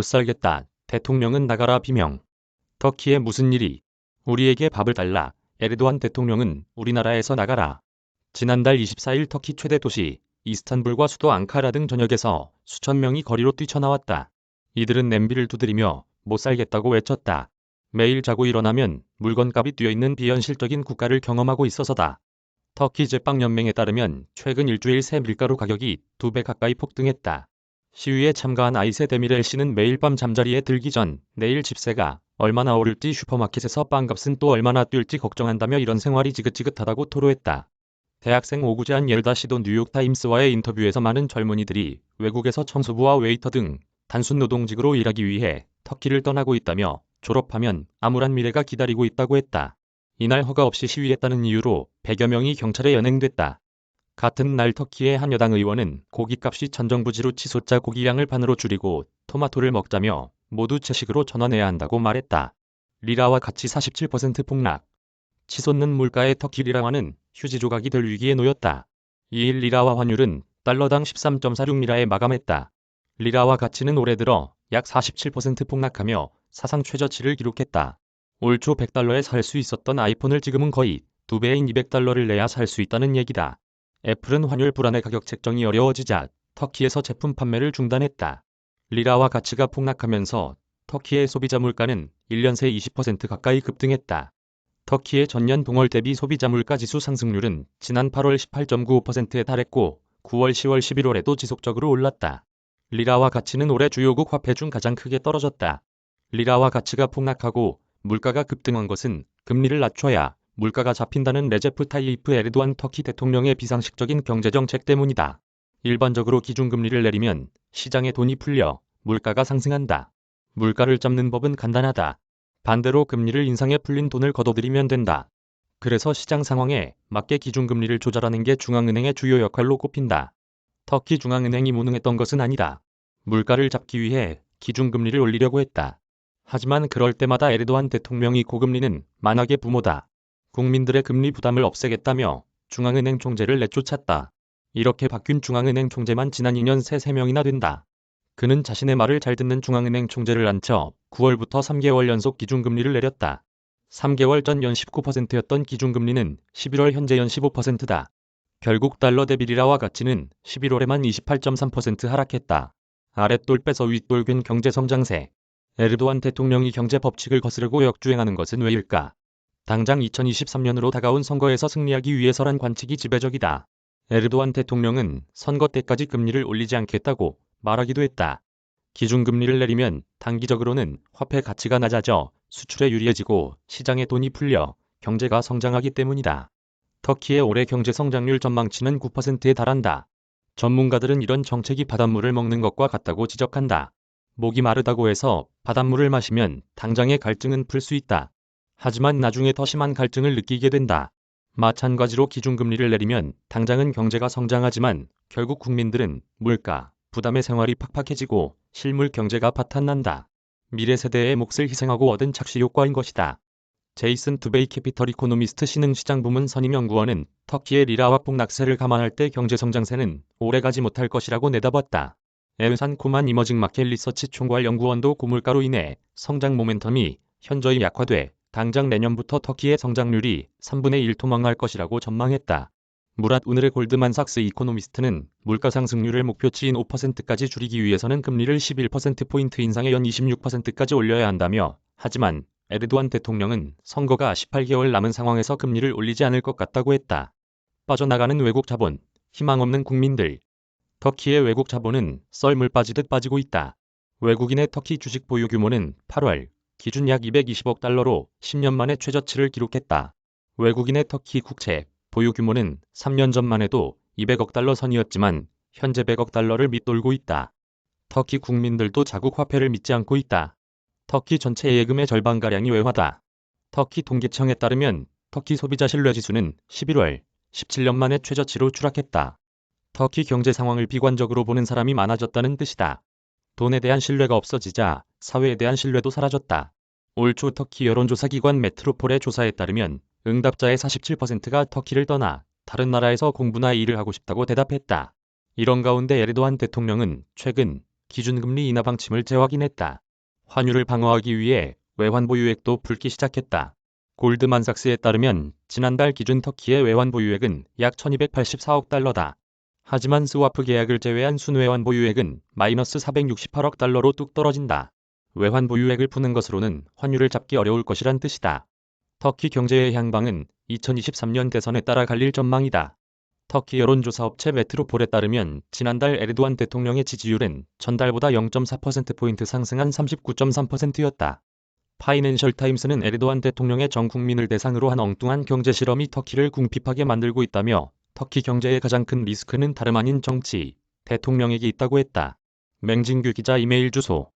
살겠다. 대통령은 나가라 비명. 터키에 무슨 일이? 우리에게 밥을 달라. 에르도안 대통령은 우리나라에서 나가라. 지난달 24일 터키 최대 도시 이스탄불과 수도 앙카라 등 전역에서 수천 명이 거리로 뛰쳐나왔다. 이들은 냄비를 두드리며 못 살겠다고 외쳤다. 매일 자고 일어나면 물건값이 뛰어있는 비현실적인 국가를 경험하고 있어서다. 터키 제빵연맹에 따르면 최근 일주일 새 밀가루 가격이 2배 가까이 폭등했다. 시위에 참가한 아이세 데미렐 씨는 매일 밤 잠자리에 들기 전 내일 집세가 얼마나 오를지 슈퍼마켓에서 빵값은 또 얼마나 뛸지 걱정한다며 이런 생활이 지긋지긋하다고 토로했다. 대학생 오구제한 옐다 씨도 뉴욕타임스와의 인터뷰에서 많은 젊은이들이 외국에서 청소부와 웨이터 등 단순 노동직으로 일하기 위해 터키를 떠나고 있다며 졸업하면 암울한 미래가 기다리고 있다고 했다. 이날 허가 없이 시위했다는 이유로 100여 명이 경찰에 연행됐다. 같은 날 터키의 한 여당 의원은 고기값이 천정부지로 치솟자 고기량을 반으로 줄이고 토마토를 먹자며 모두 채식으로 전환해야 한다고 말했다. 리라와 가치 47% 폭락. 치솟는 물가의 터키 리라화는 휴지 조각이 될 위기에 놓였다. 2일 리라화 환율은 달러당 13.46리라에 마감했다. 리라화 가치는 올해 들어 약 47% 폭락하며 사상 최저치를 기록했다. 올 초 100달러에 살 수 있었던 아이폰을 지금은 거의 2배인 200달러를 내야 살 수 있다는 얘기다. 애플은 환율 불안에 가격 책정이 어려워지자 터키에서 제품 판매를 중단했다. 리라화 가치가 폭락하면서 터키의 소비자 물가는 1년 새 20% 가까이 급등했다. 터키의 전년 동월 대비 소비자 물가 지수 상승률은 지난 8월 18.95%에 달했고 9월, 10월, 11월에도 지속적으로 올랐다. 리라화 가치는 올해 주요국 화폐 중 가장 크게 떨어졌다. 리라화 가치가 폭락하고 물가가 급등한 것은 금리를 낮춰야 물가가 잡힌다는 레제프 타이이프 에르도안 터키 대통령의 비상식적인 경제정책 때문이다. 일반적으로 기준금리를 내리면 시장에 돈이 풀려 물가가 상승한다. 물가를 잡는 법은 간단하다. 반대로 금리를 인상해 풀린 돈을 걷어들이면 된다. 그래서 시장 상황에 맞게 기준금리를 조절하는 게 중앙은행의 주요 역할로 꼽힌다. 터키 중앙은행이 무능했던 것은 아니다. 물가를 잡기 위해 기준금리를 올리려고 했다. 하지만 그럴 때마다 에르도안 대통령이 고금리는 만악의 부모다. 국민들의 금리 부담을 없애겠다며 중앙은행 총재를 내쫓았다. 이렇게 바뀐 중앙은행 총재만 지난 2년 새 3명이나 된다. 그는 자신의 말을 잘 듣는 중앙은행 총재를 앉혀 9월부터 3개월 연속 기준금리를 내렸다. 3개월 전 연 19%였던 기준금리는 11월 현재 연 15%다. 결국 달러 대비 리라화 가치는 11월에만 28.3% 하락했다. 아랫돌 빼서 윗돌 괸 경제성장세. 에르도안 대통령이 경제 법칙을 거스르고 역주행하는 것은 왜일까? 당장 2023년으로 다가온 선거에서 승리하기 위해서란 관측이 지배적이다. 에르도안 대통령은 선거 때까지 금리를 올리지 않겠다고 말하기도 했다. 기준금리를 내리면 단기적으로는 화폐 가치가 낮아져 수출에 유리해지고 시장에 돈이 풀려 경제가 성장하기 때문이다. 터키의 올해 경제 성장률 전망치는 9%에 달한다. 전문가들은 이런 정책이 바닷물을 먹는 것과 같다고 지적한다. 목이 마르다고 해서 바닷물을 마시면 당장의 갈증은 풀 수 있다. 하지만 나중에 더 심한 갈증을 느끼게 된다. 마찬가지로 기준금리를 내리면 당장은 경제가 성장하지만 결국 국민들은 물가, 부담의 생활이 팍팍해지고 실물 경제가 파탄난다. 미래 세대의 몫을 희생하고 얻은 착시 효과인 것이다. 제이슨 투베이 캐피털 이코노미스트 신흥시장 부문 선임연구원은 터키의 리라화 폭락세를 감안할 때 경제성장세는 오래가지 못할 것이라고 내다봤다. 에흐산 코만 이머징 마켓 리서치 총괄 연구원도 고물가로 인해 성장 모멘텀이 현저히 약화돼 당장 내년부터 터키의 성장률이 3분의 1 토막날 것이라고 전망했다. 무랏 오늘의 골드만삭스 이코노미스트는 물가 상승률을 목표치인 5%까지 줄이기 위해서는 금리를 11%포인트 인상해 연 26%까지 올려야 한다며 하지만 에르도안 대통령은 선거가 18개월 남은 상황에서 금리를 올리지 않을 것 같다고 했다. 빠져나가는 외국 자본, 희망 없는 국민들. 터키의 외국 자본은 썰물 빠지듯 빠지고 있다. 외국인의 터키 주식 보유 규모는 8월 기준 약 220억 달러로 10년 만에 최저치를 기록했다. 외국인의 터키 국채 보유 규모는 3년 전만 해도 200억 달러 선이었지만 현재 100억 달러를 밑돌고 있다. 터키 국민들도 자국 화폐를 믿지 않고 있다. 터키 전체 예금의 절반가량이 외화다. 터키 통계청에 따르면 터키 소비자 신뢰지수는 11월 17년 만에 최저치로 추락했다. 터키 경제 상황을 비관적으로 보는 사람이 많아졌다는 뜻이다. 돈에 대한 신뢰가 없어지자 사회에 대한 신뢰도 사라졌다. 올 초 터키 여론조사기관 메트로폴의 조사에 따르면 응답자의 47%가 터키를 떠나 다른 나라에서 공부나 일을 하고 싶다고 대답했다. 이런 가운데 에르도안 대통령은 최근 기준금리 인하 방침을 재확인했다. 환율을 방어하기 위해 외환 보유액도 불기 시작했다. 골드만삭스에 따르면 지난달 기준 터키의 외환 보유액은 약 1284억 달러다. 하지만 스와프 계약을 제외한 순외환 보유액은 마이너스 468억 달러로 뚝 떨어진다. 외환 보유액을 푸는 것으로는 환율을 잡기 어려울 것이란 뜻이다. 터키 경제의 향방은 2023년 대선에 따라 갈릴 전망이다. 터키 여론조사 업체 메트로폴에 따르면 지난달 에르도안 대통령의 지지율은 전달보다 0.4%포인트 상승한 39.3%였다. 파이낸셜 타임스는 에르도안 대통령의 전 국민을 대상으로 한 엉뚱한 경제 실험이 터키를 궁핍하게 만들고 있다며 터키 경제의 가장 큰 리스크는 다름 아닌 정치, 대통령에게 있다고 했다. 맹진규 기자 이메일 주소